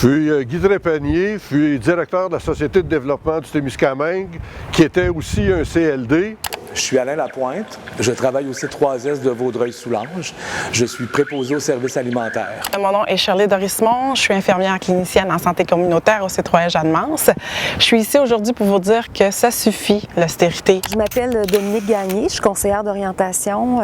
suis Guy Trépanier, je suis directeur de la Société de développement du Témiscamingue, qui était aussi un CLD. Je suis Alain Lapointe. Je travaille au C3S de Vaudreuil-Soulanges. Je suis préposé au service alimentaire. Mon nom est Shirley Dorismont. Je suis infirmière clinicienne en santé communautaire au C3S Jeanne-Mance. Je suis ici aujourd'hui pour vous dire que ça suffit, l'austérité. Je m'appelle Dominique Gagné. Je suis conseillère d'orientation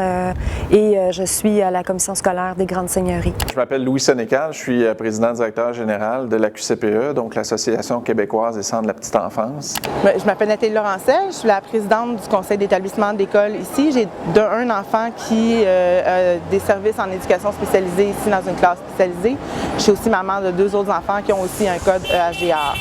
et je suis à la commission scolaire des Grandes Seigneuries. Je m'appelle Louis Sénécal. Je suis président-directeur général de la QCPE, donc l'Association québécoise des centres de la petite enfance. Je m'appelle Nathalie Laurencel. Je suis la présidente du conseil d'établissement d'école ici. J'ai un enfant qui a des services en éducation spécialisée ici dans une classe spécialisée. Je suis aussi maman de 2 autres enfants qui ont aussi un code EHDA.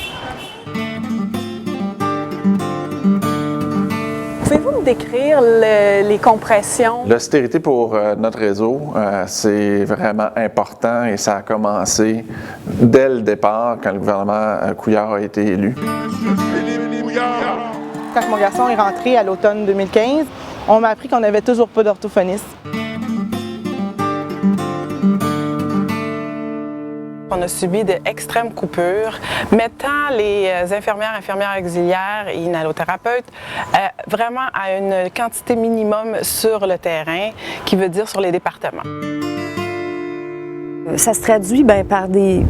Pouvez-vous me décrire les compressions? L'austérité pour notre réseau, c'est vraiment important et ça a commencé dès le départ quand le gouvernement Couillard a été élu. Quand mon garçon est rentré à l'automne 2015, on m'a appris qu'on n'avait toujours pas d'orthophoniste. On a subi d'extrêmes coupures, mettant les infirmières auxiliaires et inhalothérapeutes vraiment à une quantité minimum sur le terrain, qui veut dire sur les départements. Ça se traduit par des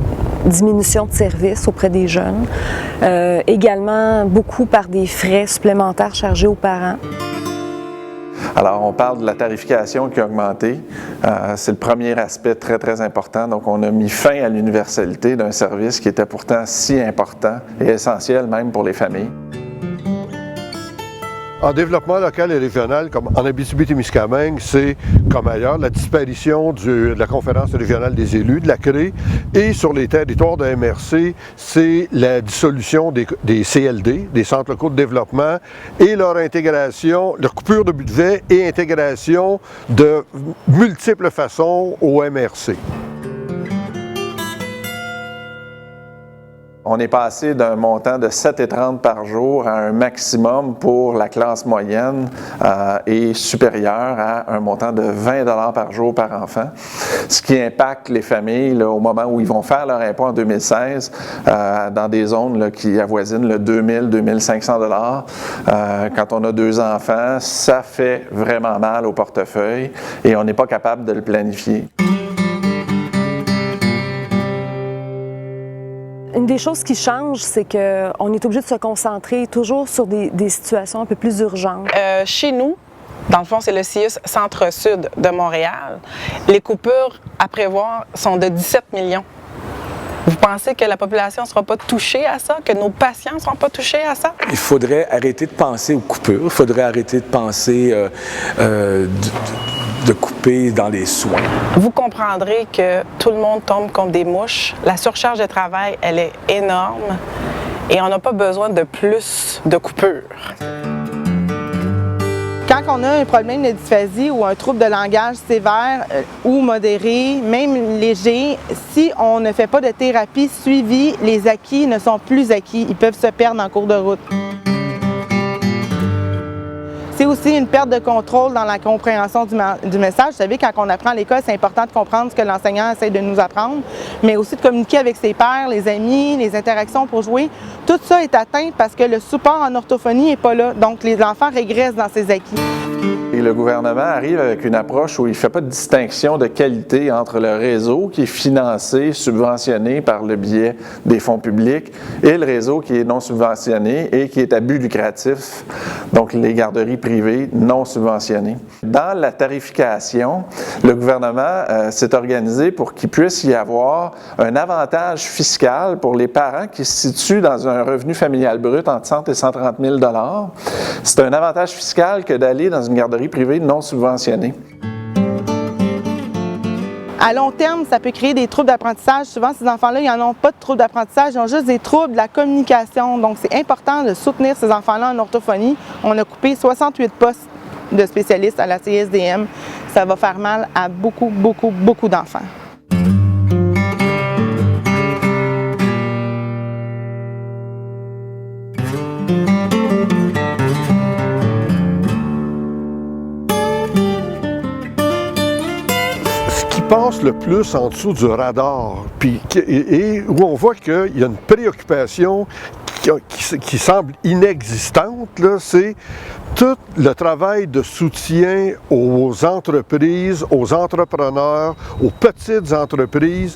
diminutions de services auprès des jeunes, également beaucoup par des frais supplémentaires chargés aux parents. Alors, on parle de la tarification qui a augmenté. C'est le premier aspect très, très important. Donc, on a mis fin à l'universalité d'un service qui était pourtant si important et essentiel même pour les familles. En développement local et régional, comme en Abitibi-Témiscamingue, c'est, comme ailleurs, la disparition de la conférence régionale des élus, de la CRE, et sur les territoires de MRC, c'est la dissolution des CLD, des centres locaux de développement, et leur intégration, leur coupure de budget et intégration de multiples façons au MRC. On est passé d'un montant de 7,30 par jour à un maximum pour la classe moyenne et supérieure à un montant de 20 $ par jour par enfant, ce qui impacte les familles là, au moment où ils vont faire leur impôt en 2016 dans des zones là, qui avoisinent le 2 500 $. Quand on a 2 enfants, ça fait vraiment mal au portefeuille et on n'est pas capable de le planifier. Une des choses qui change, c'est qu'on est obligé de se concentrer toujours sur des situations un peu plus urgentes. Chez nous, dans le fond, c'est le CIUS Centre-Sud de Montréal. Les coupures à prévoir sont de 17 millions. Vous pensez que la population ne sera pas touchée à ça, que nos patients ne seront pas touchés à ça? Il faudrait arrêter de penser aux coupures. Il faudrait arrêter de penser de couper dans les soins. Vous comprendrez que tout le monde tombe comme des mouches. La surcharge de travail, elle est énorme et on n'a pas besoin de plus de coupures. Quand on a un problème de dysphasie ou un trouble de langage sévère ou modéré, même léger, si on ne fait pas de thérapie suivie, les acquis ne sont plus acquis. Ils peuvent se perdre en cours de route. C'est aussi une perte de contrôle dans la compréhension du message. Vous savez, quand on apprend à l'école, c'est important de comprendre ce que l'enseignant essaie de nous apprendre, mais aussi de communiquer avec ses pairs, les amis, les interactions pour jouer. Tout ça est atteint parce que le support en orthophonie n'est pas là. Donc, les enfants régressent dans ces acquis. Et le gouvernement arrive avec une approche où il ne fait pas de distinction de qualité entre le réseau qui est financé, subventionné par le biais des fonds publics et le réseau qui est non subventionné et qui est à but lucratif, donc les garderies privées non subventionnées. Dans la tarification, le gouvernement s'est organisé pour qu'il puisse y avoir un avantage fiscal pour les parents qui se situent dans un revenu familial brut entre 100 et 130 000 $. C'est un avantage fiscal que d'aller dans une garderie privée non subventionnée. À long terme, ça peut créer des troubles d'apprentissage. Souvent, ces enfants-là, ils n'en ont pas de troubles d'apprentissage, ils ont juste des troubles de la communication. Donc, c'est important de soutenir ces enfants-là en orthophonie. On a coupé 68 postes de spécialistes à la CSDM. Ça va faire mal à beaucoup, beaucoup, beaucoup d'enfants. passe le plus en dessous du radar, et où on voit qu'il y a une préoccupation qui semble inexistante, là, c'est tout le travail de soutien aux entreprises, aux entrepreneurs, aux petites entreprises.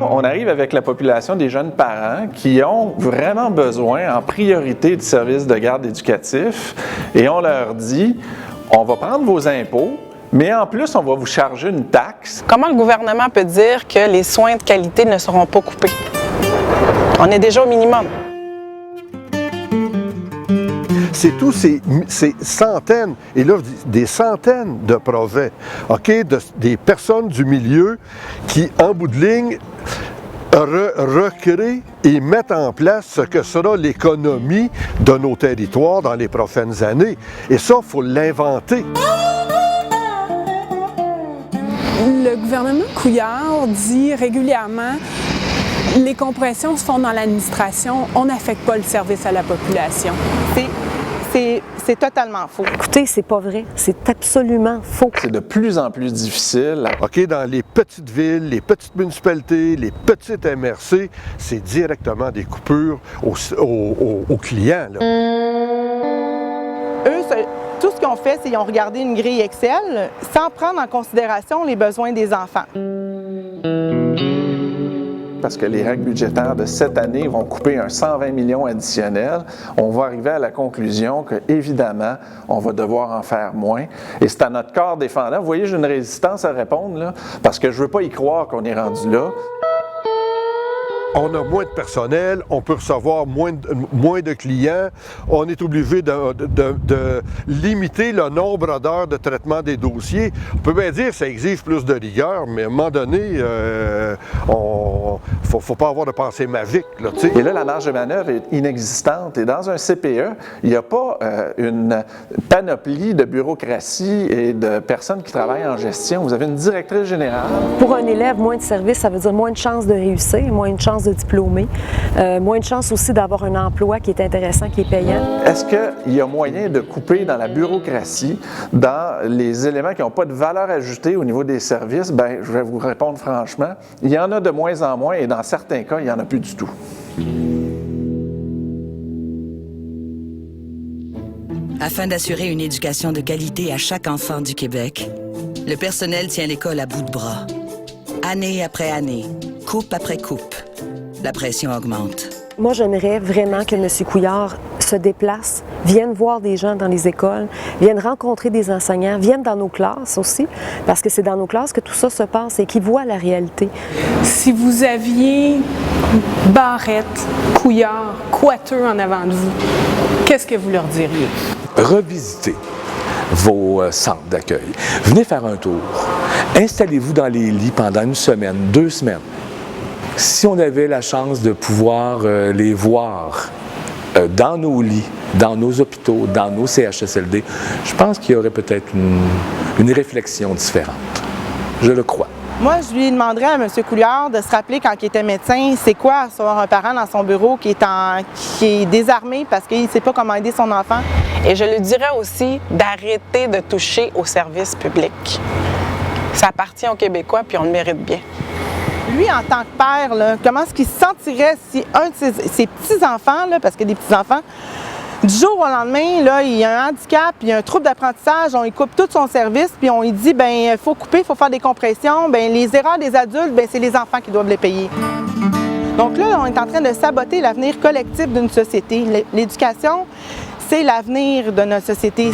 On arrive avec la population des jeunes parents qui ont vraiment besoin en priorité du service de garde éducatif et on leur dit, on va prendre vos impôts, mais en plus, on va vous charger une taxe. Comment le gouvernement peut dire que les soins de qualité ne seront pas coupés? On est déjà au minimum. C'est tous ces centaines, et là, des centaines de brevets, des personnes du milieu qui, en bout de ligne, recréent et mettent en place ce que sera l'économie de nos territoires dans les prochaines années. Et ça, il faut l'inventer. Le gouvernement Couillard dit régulièrement les compressions se font dans l'administration, on n'affecte pas le service à la population. C'est totalement faux. Écoutez, c'est pas vrai. C'est absolument faux. C'est de plus en plus difficile. Dans les petites villes, les petites municipalités, les petites MRC, c'est directement des coupures aux clients, là. Eux, tout ce qu'ils ont fait, c'est qu'ils ont regardé une grille Excel sans prendre en considération les besoins des enfants. Parce que les règles budgétaires de cette année vont couper un 120 millions additionnel, on va arriver à la conclusion qu'évidemment, on va devoir en faire moins. Et c'est à notre corps défendant. Vous voyez, j'ai une résistance à répondre, là, parce que je ne veux pas y croire qu'on est rendu là. On a moins de personnel, on peut recevoir moins de clients, on est obligé de limiter le nombre d'heures de traitement des dossiers. On peut bien dire que ça exige plus de rigueur, mais à un moment donné, faut pas avoir de pensée magique, là, tu sais. Et là, la marge de manœuvre est inexistante. Et dans un CPE, il n'y a pas une panoplie de bureaucratie et de personnes qui travaillent en gestion. Vous avez une directrice générale. Pour un élève, moins de services, ça veut dire moins de chances de réussir, moins de chances de diplômer, moins de chances aussi d'avoir un emploi qui est intéressant, qui est payant. Est-ce qu'il y a moyen de couper dans la bureaucratie, dans les éléments qui n'ont pas de valeur ajoutée au niveau des services? Bien, je vais vous répondre franchement, il y en a de moins en moins et dans certains cas, il n'y en a plus du tout. Afin d'assurer une éducation de qualité à chaque enfant du Québec, le personnel tient l'école à bout de bras. Année après année, coupe après coupe, la pression augmente. Moi, j'aimerais vraiment que M. Couillard se déplace, vienne voir des gens dans les écoles, vienne rencontrer des enseignants, vienne dans nos classes aussi, parce que c'est dans nos classes que tout ça se passe et qu'ils voient la réalité. Si vous aviez Barrette, Couillard, Coiteux en avant de vous, qu'est-ce que vous leur diriez? Revisitez vos centres d'accueil. Venez faire un tour. Installez-vous dans les lits pendant une semaine, 2 semaines. Si on avait la chance de pouvoir les voir dans nos lits, dans nos hôpitaux, dans nos CHSLD, je pense qu'il y aurait peut-être une réflexion différente. Je le crois. Moi, je lui demanderais à M. Couillard de se rappeler quand il était médecin, c'est quoi recevoir un parent dans son bureau qui est désarmé parce qu'il ne sait pas comment aider son enfant. Et je lui dirais aussi d'arrêter de toucher aux services publics. Ça appartient aux Québécois, puis on le mérite bien. Lui, en tant que père, là, comment est-ce qu'il se sentirait si un de ses petits-enfants, là, parce qu'il y a des petits-enfants, du jour au lendemain, là, il y a un handicap, il y a un trouble d'apprentissage, on lui coupe tout son service, puis on lui dit, bien, il faut couper, il faut faire des compressions. Bien, les erreurs des adultes, bien, c'est les enfants qui doivent les payer. Donc là, on est en train de saboter l'avenir collectif d'une société. L'éducation, c'est l'avenir de notre société.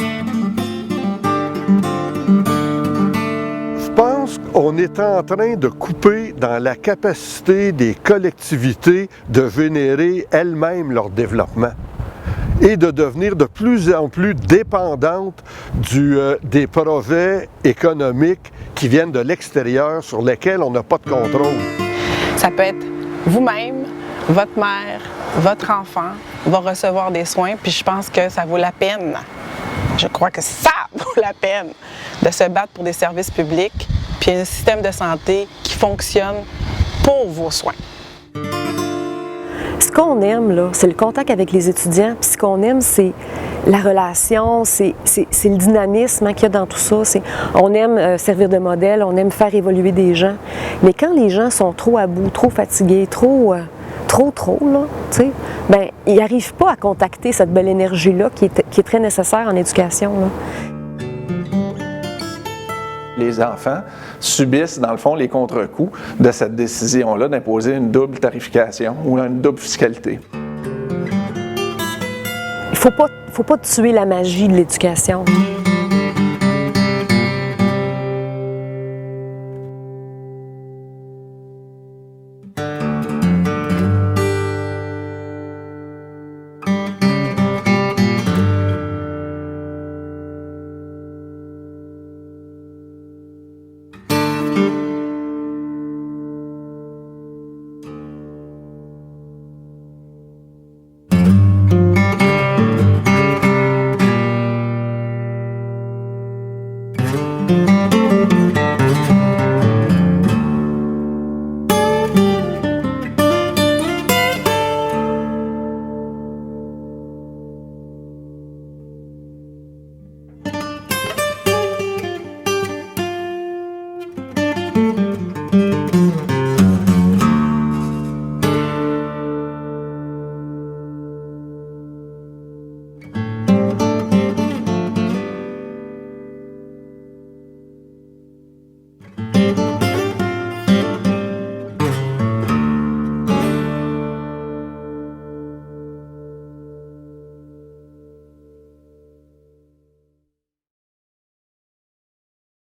Je pense qu'on est en train de couper dans la capacité des collectivités de générer elles-mêmes leur développement et de devenir de plus en plus dépendantes des projets économiques qui viennent de l'extérieur sur lesquels on n'a pas de contrôle. Ça peut être vous-même, votre mère, votre enfant va recevoir des soins, puis je pense que ça vaut la peine. Je crois que ça vaut la peine de se battre pour des services publics, puis un système de santé qui fonctionne pour vos soins. Ce qu'on aime, là, c'est le contact avec les étudiants. Puis ce qu'on aime, c'est la relation, c'est le dynamisme qu'il y a dans tout ça. On aime servir de modèle, on aime faire évoluer des gens. Mais quand les gens sont trop à bout, trop fatigués, trop, là, tu sais, ben, ils n'arrivent pas à contacter cette belle énergie-là qui est très nécessaire en éducation, là. Les enfants subissent, dans le fond, les contre-coups de cette décision-là d'imposer une double tarification ou une double fiscalité. Il ne faut pas tuer la magie de l'éducation.